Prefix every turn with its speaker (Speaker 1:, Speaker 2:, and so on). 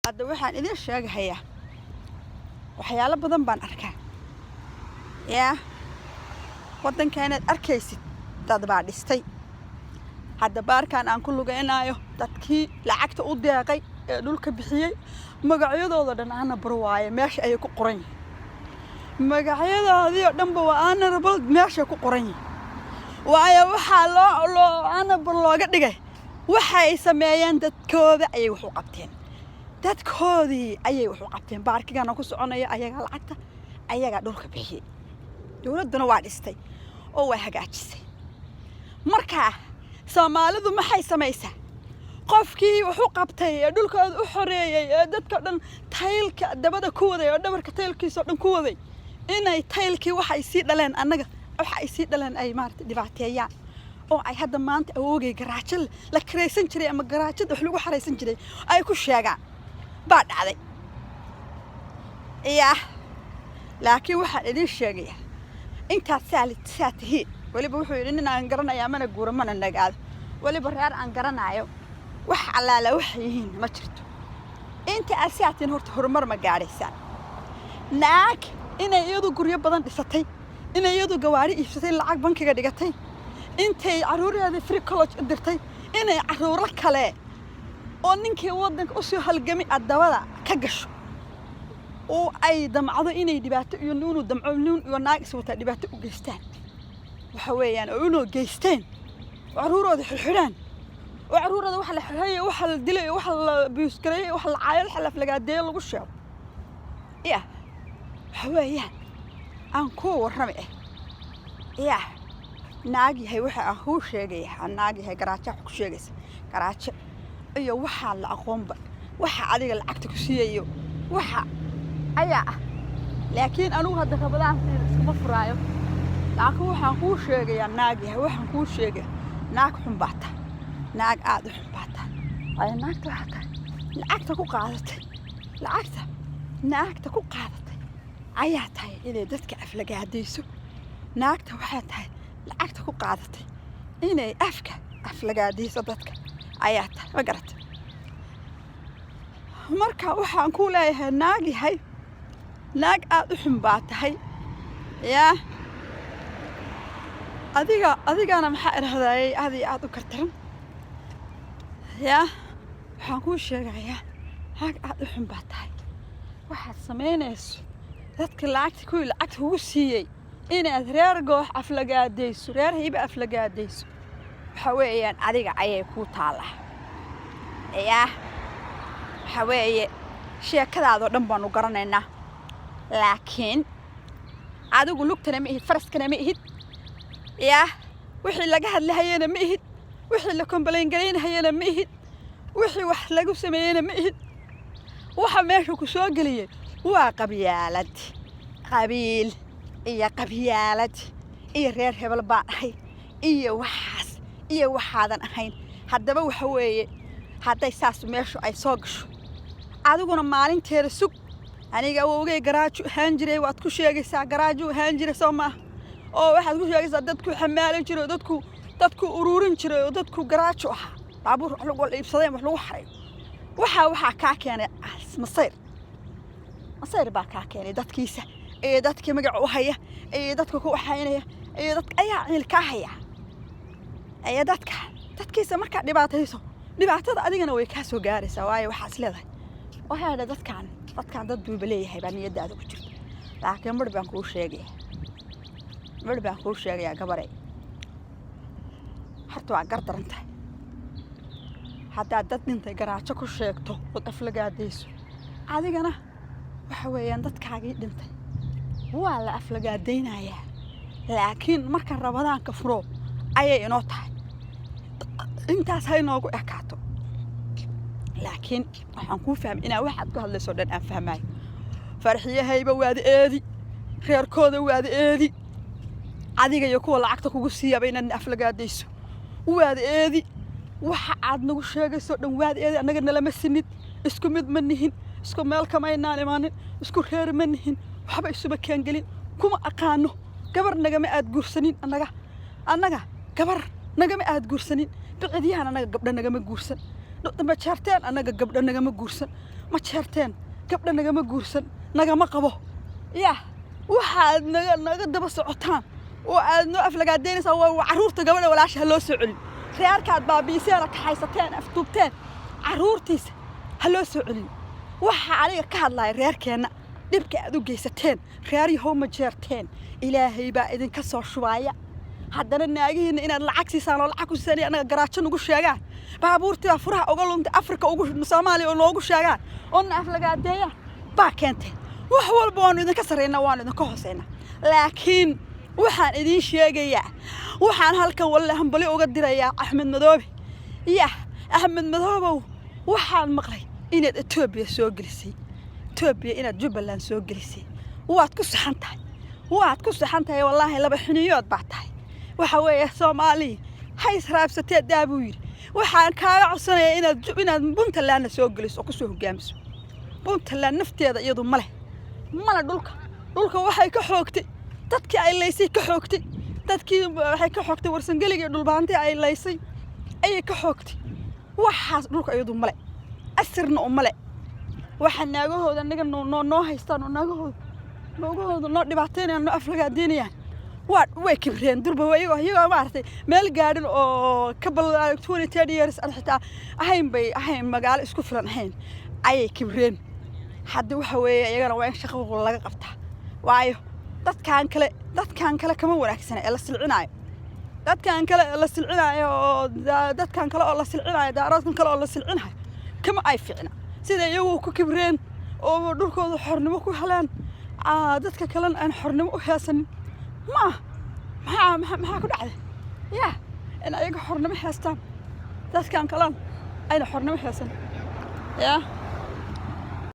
Speaker 1: hadda waxaan idin sheegayaa waxyaalo badan baan arkaa yaa waddankeena arkaysid dad baa dhistay hadda baarkaan aan ku lugeenaayo dadkii lacagta u deeqay ee dhulka bixiyay magacyadooda dhan ana barwaaye meesha ay ku qoran yihiin magacyadoodii dhanba waa ana rabal meesha ku qoran yihiin waayo waxa loo ana bar looga dhigay waxa ay sameeyeen dadkooda ayay wax u qabteen dadkoodii ayay wax u qabteen baarkigan ku soconaya ayaga lacagta ayaga dhulka bixiyay dawladuna waa dhistay oo way hagaajisay markaa Soomaalidu maxay sameeysaa qofkii wuxuu qabtay ee dhulkooda u xoreeyay ee dadka dhan taylka dabada ku waday oo dhabarka taylkiisa dhan ku waday inay taylkii waxay sii dhaleen annaga waxay sii dhaleen ay maartay dhibaateeyaan oo ay hadda maanta awoogay garaajil la kareysan jiray ama garaajid wax lagu xareysan jiray ay ku sheegaan baa dhacday laakiin waxaan idin sheegayaa intaad saatihi waliba wuxuu yidhi nin aan garanayaa mana guuro mana nagaado waliba reer aan garanayo wax allaala wax yihiin ma jirto inta asaatin horta horumar ma gaaraysaa naag inay iyadu guryo badan dhisatay inay iyadu gawaari iibsatay lacag bankiga dhigatay intay caruureeda free college u dirtay inay caruuro kale oo ninkii waddanka u soo halgamay adabada ka gasho oo ay damcado inay dhibaato iyo nuunu damco nuun iyo naag iswata dhibaato u geystaan waxa weeyaan oo inoo geysteen caruurooda xirxiraan oo caruurooda waxa la xirxay waxa la dilay waxa la biiskaray waxa la caayil xalaf laga deey lagu sheego waxa weeyaan aan ku warramay naag yahay waxa aan ku sheegay naag yahay garaajo ku sheegaysa garaajo iyo waxa la aqoonba waxa adiga lacagta ku siiyo waxa ayaa laakiin anigu hadda rabadaan iskuma furaayo laakiin waxaan ku sheegayaa naag yahay waxaan ku sheegay naag xun baata naag aad u xun baata ay naagta waxa lacagta ku qaadatay naagta ku qaadatay ayaa tahay inay dadka aflagaadayso naagta waxa tahay lacagta ku qaadatay inay aflagaadayso dadka ayaa tahay ma garatay marka waxaan ku leeyahay naag yahay naag aad u xun baa tahay adigana maxaa irahdaayay aad u kartaran waxaan ku sheegayaa naag aad u xun baa tahay waxaad samaynayso dadka lacagta ugu siiyay inaad reer goox aflagaadayso reer hayba aflagaadayso waxa weeyaan adiga ayay ku taalaa waxa weeye sheekadaadoo dhan baanu garanaynaa laakiin adigu lugtana ma ihid faraskana ma ihid wixii laga hadlayna ma ihid wixii la complain gareynayna ma ihid wixii wax lagu sameeyna ma ihid waxa meesha ku soo galiyay waa qabiil iyo reer hebel baan ahay iyo waxaadan ahayn haddaba waxa weeye hadday saas meeshu ay soo gasho adiguna maalinteeda sug aniga awowgay garaajo ahaan jiray waad ku sheegaysaa garaajo ahaan jiray Soomaa oo waxaad ku sheegaysaa dadku xamaalin jiray dadku ururin jiray oo dadku garaajo ah baabuur lagu iibsaday wax lagu xaray waxa ka keenay masayr baa ka keenay dadkiisa ee dadkii magac u haya ee dadku ku waxaynaya ee dadka ayaa cil ka haya ee dadkiisa marka dhibaatada adigana way ka soo gaaraysaa waayo waxa isleedahay waxa dadkan dad buu leeyahay baa niyadaada ku jirta laakiin mar baan kuu sheegayaa gabaray harto waa gardaranta hadda dad dhintay garaajo ku sheegto oo aflagaadayso adigana waxa weeyaan dadkaagii dhintay waa la aflagaadaynayaa laakiin marka rabadaanka furo ayay inoo tahay intaas hay noogu ekaato laakiin waxaan ku fahmay inaa waxaad ku hadlayso dhan aan fahmay farxiyahayba waad eedi reerkooda waad eedi adiga iyo kuwa lacagta kugu siiyaba inaad aflagaadayso waad eedi waxa aad nagu sheegayso dhan waad eedi anaga nalama sinid isku mid ma nihin isku meel kama inaan imaanin isku reer ma nihin waxba isuba keen galin kuma aqaano gabar nagama aad guursanin annaga gabar nagama aad guursanin biciyaan anaga gabdha nagama guursan ما شرتين أنا قبل أنا ما جورسن ما شرتين قبل أنا ما جورسن أنا ما قبه يا واحد نقد بس عطان ونقف لقدين سوا وعرورته قبل ولا شيء هلو سعلي خيار كاد بابيسيرك حيستين أفتوبتين عرورتيس هلو سعلي waxa aniga ka hadlay reerkeena dibka aad u geysateen reeri homa jeerteen ilaahay baa idin ka soo shubaya haddana naagihiina inaad lacag siisaan oo lacag ku siisaan anaga garaajo ugu sheegaan baabuurtii furaha uga lunta Afrika ugu Soomaaliya oo loogu sheegaan oo naaf laga adeeya baa keentay wax walba waan idin ka sareeyna waan idin ka hooseyna laakiin waxaan idin sheegayaa waxaan halkan wallahi hanbali uga dirayaa Axmed Madoobe Axmed Madoobe waxaan maqlay inaad Ethiopia soo gelisay Ethiopia inaad Jubaland soo gelisay waad ku saxantahay wallahi laba xiniyood baa tahay waxa weeye Soomaali hay israabsatay daabuu yiri waxaan kaaga codsanayaa inaad Puntland soo geliso oo ku soo hogaamiso Puntland nafteeda iyadu male dhulka waxay ka xoogtay dadkii ay leysay ka xoogtay dadkii waxay ka xoogtay warsangeliga dhulbaantay ay leysay ay ka xoogtay waxaas dhulka iyadu male أسرنا أملا واحد ناقوه ده نيجي نو هيستان وناقوه نو دبعتين إنه أفلق الدنيا وكبرين دربه ويجوا ما عرفتي مال قارن أو قبل 20 years أنا حتى أهين مقال إسكوفلان هين أي كبرين حد وحوي يجنا وين شخو ولا قفتها وعيو دت كان كلا كم وراك سنة إلا سلعناي دت كان كلا إلا سلعناي دت كان كلا إلا سلعناي دارات كان كلا إلا سلعناي كما أي فعنا سيدا يجوا كبرين أو دولكوا حرنمو كهلان dadka kale aan xornimo u heesan ma ku dhacday in ayaga xornimo heestaan dadkan kale ayna xornimo heesan